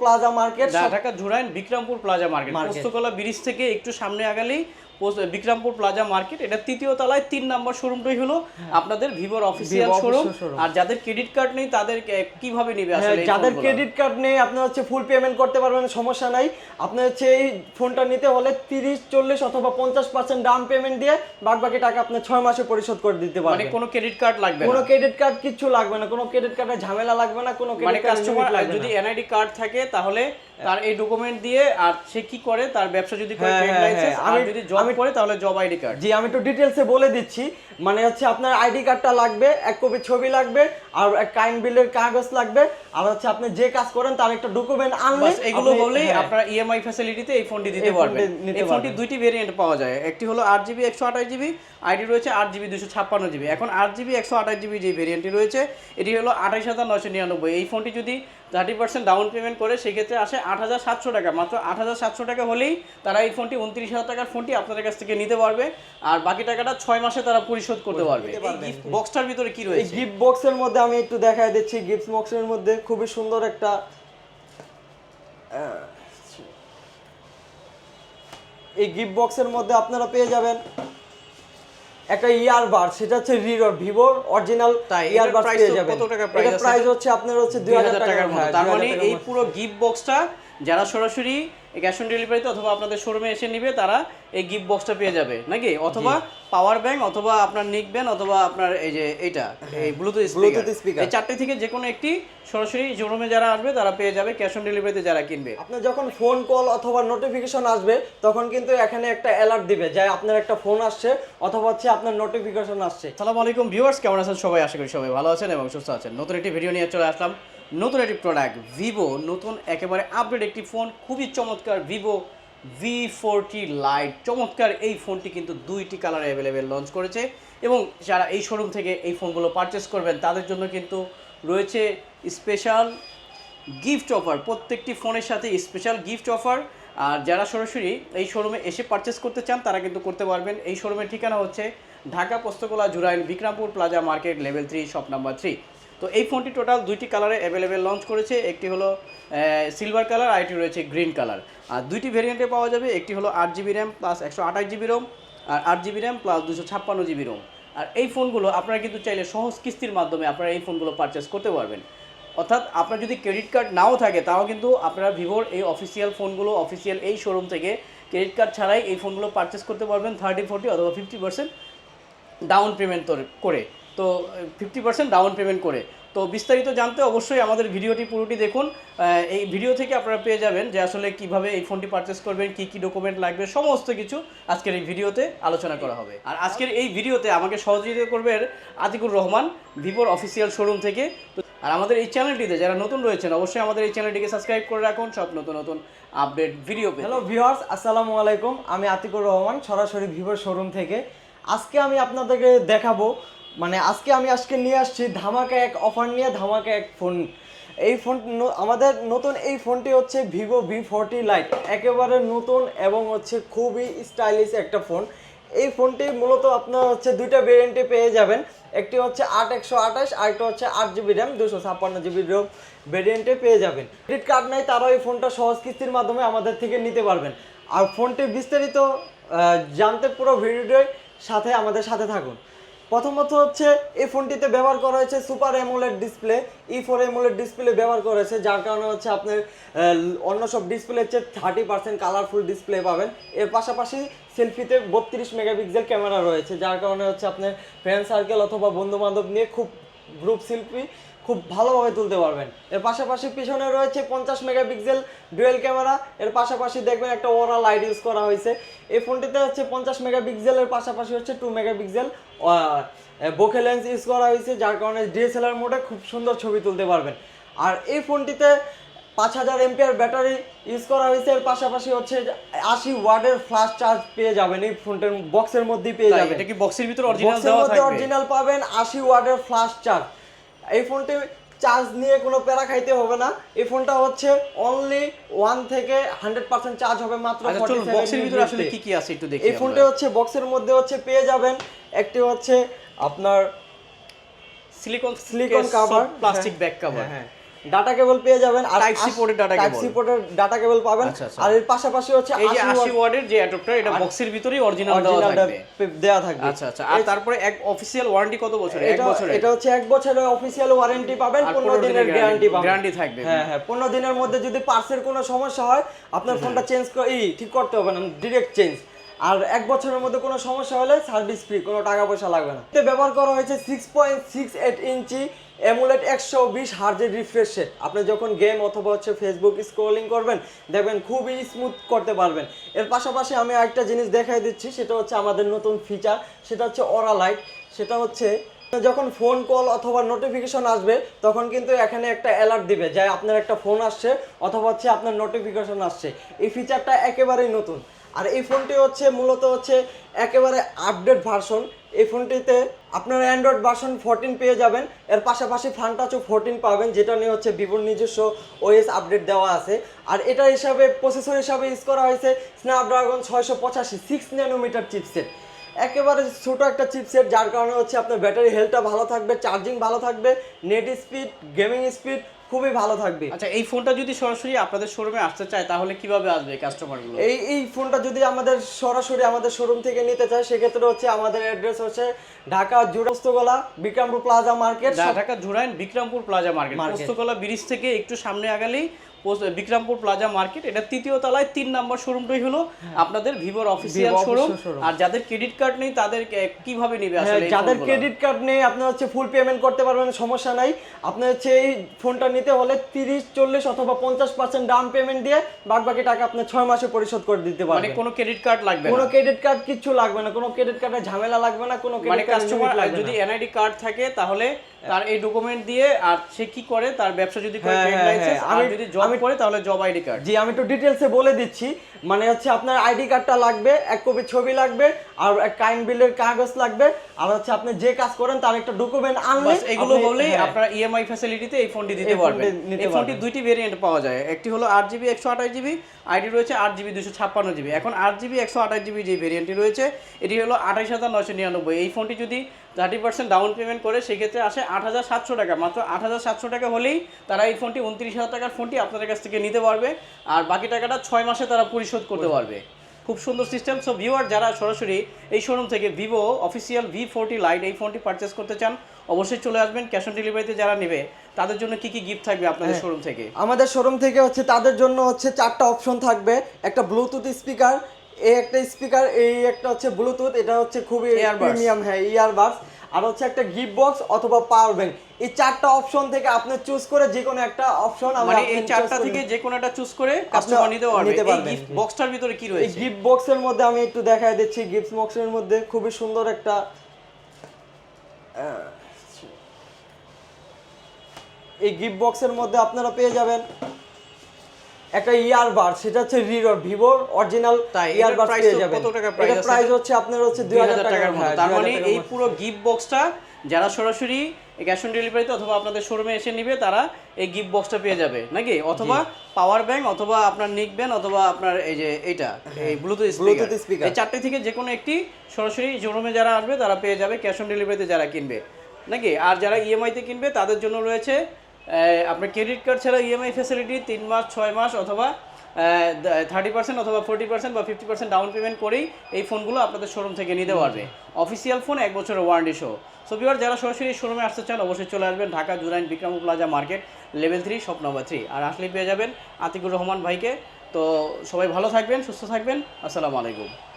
Plaza market, Dhaka Jurain Bikrampur plaza market, Postogola bridge থেকে একটু সামনে আগালেই বিক্রমপুর প্লাজা মার্কেট, এটা তৃতীয় তলায় 3 নম্বর শোরুমটাই হলো আপনাদের ভিভোর অফিসিয়াল শোরুম। আর যাদের ক্রেডিট কার্ড নেই তাদের কিভাবে নেবে আসলে? যাদের ক্রেডিট কার্ড নেই আপনারা হচ্ছে ফুল পেমেন্ট করতে পারবেন, সমস্যা নাই। আপনার হচ্ছে এই ফোনটা নিতে হলে 30-40 অথবা 50% ডাউন পেমেন্ট দিয়ে বাকি টাকা আপনি 6 মাসে পরিশোধ করে দিতে পারবেন। মানে কোনো ক্রেডিট কার্ড লাগবে না, কোনো ক্রেডিট কার্ড কিছু লাগবে না, কোনো ক্রেডিট কার্ডের ঝামেলা লাগবে না, কোনো ক্রেডিট কার্ড কাস্টমার যদি এনআইডি কার্ড থাকে তাহলে তার এই ডকুমেন্ট দিয়ে, আর সে কি করে তার ব্যবসা যদি করে ট্রেড লাইসেন্স, আর যদি জব করে তাহলে জব আইডি কার্ড। জি, আমি একটু ডিটেইলসে বলে দিচ্ছি। মানে হচ্ছে আপনার আইডি কার্ডটা লাগবে, এক কপি ছবি লাগবে, আর এক কারেন্ট বিলের কাগজ লাগবে, আর হচ্ছে আপনি যে কাজ করেন তার একটা ডকুমেন্ট আনলে এগুলো হলেই আপনারা ইএমআই ফ্যাসিলিটিতে এই ফোনটি দিতে পারবেন। এই ফোনটি দুইটি ভেরিয়েন্ট পাওয়া যায়, একটি হলো 8GB 128GB, আইডি রয়েছে 8GB 256GB। এখন 8GB 128GB যে ভেরিয়েন্টটি রয়েছে এটি হলো 28,999। এই ফোনটি যদি 30% ডাউন পেমেন্ট করে সেক্ষেত্রে আসে 8,700 টাকা। মাত্র 8,700 টাকা হলেই তারা এই ফোনটি 29,000 টাকার ফোনটি আপনাদের কাছ থেকে নিতে পারবে, আর বাকি টাকাটা 6 মাসে তারা পরিশোধ করতে পারবে। এই বক্সটার ভিতরে কি রয়েছে? এই গিফট বক্সের মধ্যে আমি একটু দেখায় দিচ্ছি। গিফট বক্সের মধ্যে খুবই সুন্দর একটা এই গিফট বক্সের মধ্যে আপনারা পেয়ে যাবেন একটা ইয়ারবাড, সেটা হচ্ছে ভিভোর অরিজিনাল ইয়ারবাড পেয়ে যাবেন। কত টাকা প্রাইস আছে? এটা প্রাইস হচ্ছে আপনার হচ্ছে 2000 টাকার মতো। তার মানে এই পুরো গিফট বক্সটা যারা সরাসরি ক্যাশ অন ডেলিভারিতে অথবা আপনাদের শোরুমে এসে নেবে তারা এই গিফট বক্সটা পেয়ে যাবে নাকি, অথবা পাওয়ার ব্যাংক, অথবা আপনার নিক ব্যান্ড, অথবা আপনার এই যে এইটা এই ব্লুটুথ স্পিকার, এই চারটি থেকে যে কোনো একটি সরাসরি শোরুমে যারা আসবে তারা পেয়ে যাবে ক্যাশ অন ডেলিভারিতে যারা কিনবে। আপনার যখন ফোন কল অথবা নোটিফিকেশন আসবে তখন কিন্তু এখানে একটা অ্যালার্ট দিবে যে আপনার একটা ফোন আসছে অথবা হচ্ছে আপনার নোটিফিকেশন আসছে। আসসালামু আলাইকুম ভিউয়ার্স, কেমন আছেন সবাই? আশা করি সবাই ভালো আছেন এবং সুস্থ আছেন। নতুন একটি ভিডিও নিয়ে চলে আসলাম, নতুন একটি প্রোডাক্ট ভিভো, নতুন একেবারে আপডেট একটি ফোন, খুবই চমৎকার ভিভো V40 লাইট। চমৎকার এই ফোনটি কিন্তু দুইটি কালারে অ্যাভেলেবেল লঞ্চ করেছে, এবং যারা এই শোরুম থেকে এই ফোনগুলো পারচেস করবেন তাদের জন্য কিন্তু রয়েছে স্পেশাল গিফট অফার। প্রত্যেকটি ফোনের সাথে স্পেশাল গিফট অফার। আর যারা সরাসরি এই শোরুমে এসে পারচেস করতে চান তারা কিন্তু করতে পারবেন। এই শোরুমের ঠিকানা হচ্ছে Dhaka Postogola Jurain Bikrampur plaza market, level 3, shop number 3। তো এই ফোনটি টোটাল দুইটি কালারে অ্যাভেলেবেল লঞ্চ করেছে, একটি হলো সিলভার কালার, আর একটি রয়েছে গ্রিন কালার। আর দুইটি ভেরিয়েন্টে পাওয়া যাবে, একটি হলো 8GB RAM plus 128GB ROM, আর 8GB RAM plus 256GB ROM. আর এই ফোনগুলো আপনারা কিন্তু চাইলে সহজ কিস্তির মাধ্যমে আপনারা এই ফোনগুলো পারচেস করতে পারবেন। অর্থাৎ আপনার যদি ক্রেডিট কার্ড নাও থাকে তাও কিন্তু আপনারা ভিভোর এই অফিসিয়াল ফোনগুলো অফিসিয়াল এই শোরুম থেকে ক্রেডিট কার্ড ছাড়াই এই ফোনগুলো পারচেস করতে পারবেন 30-40 অথবা 50% ডাউন পেমেন্ট করে। তো 50% ডাউন পেমেন্ট করে। তো বিস্তারিত জানতে অবশ্যই আমাদের ভিডিওটি পুরোটি দেখুন। এই ভিডিও থেকে আপনারা পেয়ে যাবেন যে আসলে কিভাবে এই ফোনটি পারচেস করবেন, কি কি ডকুমেন্ট লাগবে, সমস্ত কিছু আজকের এই ভিডিওতে আলোচনা করা হবে। আর আজকের এই ভিডিওতে আমাকে সহযোগিতা করবেন আতিকুর রহমান, ভিভোর অফিসিয়াল শোরুম থেকে। আর আমাদের এই চ্যানেলটিতে যারা নতুন রয়েছেন অবশ্যই আমাদের এই চ্যানেলটিকে সাবস্ক্রাইব করে রাখুন সব নতুন নতুন আপডেট ভিডিও পেতে। হ্যালো ভিউয়ার্স, আসসালামু আলাইকুম। আমি আতিকুর রহমান, সরাসরি ভিভোর শোরুম থেকে। আজকে আমি আপনাদেরকে দেখাবো, মানে আজকে নিয়ে আসছি ধামাকা এক অফার নিয়ে, ধামাকা এক ফোন। এই ফোন আমাদের নতুন এই ফোনটি হচ্ছে ভিভো V40 লাইট, একেবারে নতুন এবং হচ্ছে খুবই স্টাইলিশ একটা ফোন। এই ফোনটি মূলত আপনার হচ্ছে দুইটা ভেরিয়েন্টে পেয়ে যাবেন, একটি হচ্ছে 8/128, আরেকটা হচ্ছে 8GB র্যাম 256GB রোম ভেরিয়েন্টে পেয়ে যাবেন। ক্রেডিট কার্ড নাই তারাও এই ফোনটা সহজ কিস্তির মাধ্যমে আমাদের থেকে নিতে পারবেন। আর ফোনটির বিস্তারিত জানতে পুরো ভিডিওর সাথে আমাদের সাথে থাকুন। প্রথমত হচ্ছে এই ফোনটিতে ব্যবহার করা হয়েছে super AMOLED display, E4 AMOLED display ব্যবহার করা হয়েছে, যার কারণে হচ্ছে আপনার অন্য সব ডিসপ্লের চেয়ে 30% কালারফুল ডিসপ্লে পাবেন। এর পাশাপাশি সেলফিতে 32 মেগাপিক্সেল ক্যামেরা রয়েছে, যার কারণে হচ্ছে আপনার ফ্রেন্ড সার্কেল অথবা বন্ধু বান্ধব নিয়ে খুব গ্রুপ সেলফি খুব ভালোভাবে তুলতে পারবেন। এর পাশাপাশি পিছনে রয়েছে 50 মেগাপিক্সেল ডুয়েল ক্যামেরা। এর পাশাপাশি দেখবেন একটা ওরা লাইট ইউজ করা হয়েছে। এই ফোনটিতে হচ্ছে 50 মেগাপিক্সেলের পাশাপাশি হচ্ছে 2 মেগাপিক্সেল বোকে লেন্স ইউজ করা হয়েছে, যার কারণে DSLR মোডে খুব সুন্দর ছবি তুলতে পারবেন। আর এই ফোনটিতে 5000 এমপিআর ব্যাটারি ইউজ করা হয়েছে। এর পাশাপাশি হচ্ছে 80 ওয়াটের ফ্ল্যাশ চার্জ পেয়ে যাবেন এই ফোনটার বক্সের মধ্যেই পেয়ে যাবেন। এটা কি বক্সের ভিতর অরিজিনাল দেওয়া থাকবে? অরিজিনাল পাবেন, 80 ওয়াটের ফ্ল্যাশ চার্জ। এই ফোনটি চার্জ নিয়ে কোনো প্যারা খাইতে হবে না। এই ফোনটা হচ্ছে অনলি 1 থেকে 100% চার্জ হবে মাত্র 47 বক্সের ভিতর আসলে কি কি আছে একটু দেখি। এই ফোনটা হচ্ছে বক্সের মধ্যে হচ্ছে পেয়ে যাবেন একটি হচ্ছে আপনার silicon cover, plastic back cover. হ্যাঁ, ডাটা কেবল পেয়ে যাবেন, আর Type C পোর্টের data টাইপ cable। সি পোর্টের ডাটা কেবল পাবেন। আচ্ছা, আচ্ছা। আর এর পাশাপাশি হচ্ছে এই যে 80 80 ওয়াটের যে অ্যাডাপ্টার, এটা বক্সের ভিতরেই অরিজিনাল দেওয়া থাকবে। দেওয়া থাকবে। আচ্ছা আচ্ছা। আর তারপরে এক অফিশিয়াল ওয়ারেন্টি কত বছরের? 1 বছরের। এটা হচ্ছে 1 বছরের অফিশিয়াল ওয়ারেন্টি পাবেন, আর 15 দিনের গ্যারান্টি পাবেন। গ্যারান্টি থাকবে। হ্যাঁ হ্যাঁ, 15 দিনের মধ্যে যদি পার্সের কোনো সমস্যা হয় আপনার ফোনটা চেঞ্জ ঠিক করতে হবে না, ডাইরেক্ট চেঞ্জ। আর 1 বছরের মধ্যে কোনো সমস্যা হলে সার্ভিস ফ্রি, কোনো টাকা পয়সা লাগবে না। এতে ব্যবহার করা হয়েছে 6.68 ইঞ্চি অ্যামোলেড 120 হার্জের রিফ্রেশ রেট। আপনি যখন গেম অথবা হচ্ছে ফেসবুক স্ক্রলিং করবেন দেখবেন খুবই স্মুথ করতে পারবেন। এর পাশাপাশি আমি আরেকটা জিনিস দেখাই দিচ্ছি, সেটা হচ্ছে আমাদের নতুন ফিচার, সেটা হচ্ছে অরা লাইট। সেটা হচ্ছে যখন ফোন কল অথবা নোটিফিকেশন আসবে তখন কিন্তু এখানে একটা অ্যালার্ট দিবে যে আপনার একটা ফোন আসছে অথবা হচ্ছে আপনার নোটিফিকেশন আসছে। এই ফিচারটা একেবারেই নতুন। আর এই ফোনটি হচ্ছে মূলত হচ্ছে একেবারে আপডেট ভার্সন। এই ফোনটিতে আপনার অ্যান্ড্রয়েড ভার্সন 14 পেয়ে যাবেন, এর পাশাপাশি ফানটাচও 14 পাবেন, যেটা নিয়ে হচ্ছে ভিভোর নিজস্ব ওএস আপডেট দেওয়া আছে। আর এটা হিসাবে প্রসেসর হিসাবে ইউজ করা হয়েছে স্ন্যাপড্রাগন 685 6 ন্যানোমিটার চিপসেট। একেবারে ছোট একটা চিপসেট, যার কারণে হচ্ছে আপনার ব্যাটারি হেলথটা ভালো থাকবে, চার্জিং ভালো থাকবে, নেট স্পিড, গেমিং স্পিড খুবই ভালো থাকবে। আচ্ছা, এই ফোনটা যদি সরাসরি আপনাদের শোরুমে আসতে চায় তাহলে কিভাবে আসবে কাস্টমারগুলো? এই ফোনটা যদি আমাদের সরাসরি আমাদের শোরুম থেকে নিতে চায় সেক্ষেত্রে হচ্ছে আমাদের অ্যাড্রেস হচ্ছে Dhaka Postogola Bikrampur plaza market. Dhaka Jurain Bikrampur plaza market, Postogola bridge থেকে একটু সামনে আগালেই বিক্রমপুর প্লাজা মার্কেট। এটা 3য় তলায় 3 নম্বর শোরুমটাই হলো আপনাদের ভিভোর অফিসিয়াল শোরুম। আর যাদের ক্রেডিট কার্ড নেই তাদের কিভাবে নেবে আসলে? যাদের ক্রেডিট কার্ড নেই আপনি হচ্ছে ফুল পেমেন্ট করতে পারবেন, সমস্যা নাই। আপনি হচ্ছে এই ফোনটা নিতে হলে 30, 40 অথবা 50% ডাউন পেমেন্ট দিয়ে বাকি টাকা আপনি 6 মাসে পরিশোধ করে দিতে পারবেন। মানে কোনো ক্রেডিট কার্ড লাগবে না? কোনো ক্রেডিট কার্ড কিচ্ছু লাগবে না, কোনো ক্রেডিট কার্ডের ঝামেলা লাগবে না, কোনো মানে ক্রেডিট কার্ড কাস্টমার যদি এনআইডি কার্ড থাকে তাহলে তার এই ডকুমেন্ট দিয়ে, আর সে কি করে তার ব্যবসা যদি করে ট্রেড লাইসেন্স, আর যদি জব করে তাহলে জব আইডি কার্ড। জি, আমি একটু ডিটেইলসে বলে দিচ্ছি। মানে হচ্ছে আপনার আইডি কার্ডটা লাগবে, 1 কপি ছবি লাগবে, আর এক কারেন্ট বিলের কাগজ লাগবে, আর হচ্ছে আপনি যে কাজ করেন তার একটা ডকুমেন্ট আনলে এগুলো হলেই আপনারা ইএমআই ফ্যাসিলিটিতে এই ফোনটি দিতে পারবেন। এই ফোনটি দুইটি ভেরিয়েন্ট পাওয়া যায়, একটি হলো 8GB 128GB, আইডি রয়েছে 8GB 256GB। এখন 8GB 128GB যে ভেরিয়েন্টটি রয়েছে এটি হলো 28,999। এই ফোনটি যদি 30% ডাউন পেমেন্ট করে সেক্ষেত্রে আসে 8,700 টাকা। মাত্র 8,700 টাকা হলেই তারা এই ফোনটি 29,000 টাকার ফোনটি আপনাদের কাছ থেকে নিতে পারবে, আর বাকি টাকাটা 6 মাসে তারা পরিশোধ করতে পারবে। খুব সুন্দর সিস্টেম। সো ভিউয়ার, যারা সরাসরি এই শোরুম থেকে ভিভো অফিসিয়াল V40 লাইট এই ফোনটি পারচেস করতে চান অবশ্যই চলে আসবেন। ক্যাশ অন ডেলিভারিতে যারা নেবে তাদের জন্য কি কি গিফট থাকবে আপনাদের শোরুম থেকে? আমাদের শোরুম থেকে হচ্ছে তাদের জন্য হচ্ছে 4টা অপশন থাকবে। একটা ব্লুটুথ স্পিকার, এই একটা স্পিকার, এই একটা হচ্ছে ব্লুটুথ, এটা হচ্ছে খুবই প্রিমিয়াম, হ্যাঁ ইয়ারবাডস, আর হচ্ছে একটা গিফট বক্স অথবা পাওয়ার ব্যাংক। এই 4টা অপশন থেকে আপনি চুজ করে যে কোনো একটা অপশন আমরা, মানে এই 4টা থেকে যে কোনো একটা চুজ করে কাস্টমার নিতে পারবে। এই গিফট বক্সটার ভিতরে কি রয়েছে? এই গিফট বক্সের মধ্যে আমি একটু দেখাই দিচ্ছি। গিফট বক্সের মধ্যে খুবই সুন্দর একটা এই গিফট বক্সের মধ্যে আপনারা পেয়ে যাবেন একটা ইয়ারবাড, সেটা হচ্ছে ভিভোর অরিজিনাল ইয়ারবাড পেয়ে যাবেন। কত টাকা প্রাইস? এটা প্রাইস হচ্ছে আপনার হচ্ছে 2000 টাকার মতো। তার মানে এই পুরো গিফট বক্সটা যারা সরাসরি ক্যাশ অন ডেলিভারিতে অথবা আপনাদের শোরুমে এসে নেবে তারা এই গিফট বক্সটা পেয়ে যাবে নাকি, অথবা পাওয়ার ব্যাংক, অথবা আপনার নিক ব্যান্ড, অথবা আপনার এই যে এইটা এই ব্লুটুথ স্পিকার। এই 4টে থেকে যে কোনো একটি সরাসরি শোরুমে যারা আসবে তারা পেয়ে যাবে, ক্যাশ অন ডেলিভারিতে যারা কিনবে নাকি। আর যারা ইএমআইতে কিনবে তাদের জন্য রয়েছে আপনার ক্রেডিট কার্ড ছাড়া ইএমআই ফ্যাসিলিটি 3 মাস, 6 মাস, অথবা 30% অথবা 40% বা 50% ডাউন পেমেন্ট করেই এই ফোনগুলো আপনাদের শোরুম থেকে নিতে পারবে। অফিসিয়াল ফোন 1 বছরের ওয়ারেন্টি সহ। সো ভিউয়ার, যারা সরাসরি শোরুমে আসতে চান অবশ্যই চলে আসবেন Dhaka Jurain Bikrampur plaza market, level 3, shop number 3। আর আসলেই পেয়ে যাবেন আতিকুর রহমান ভাইকে। তো সবাই ভালো থাকবেন, সুস্থ থাকবেন। আসসালামু আলাইকুম।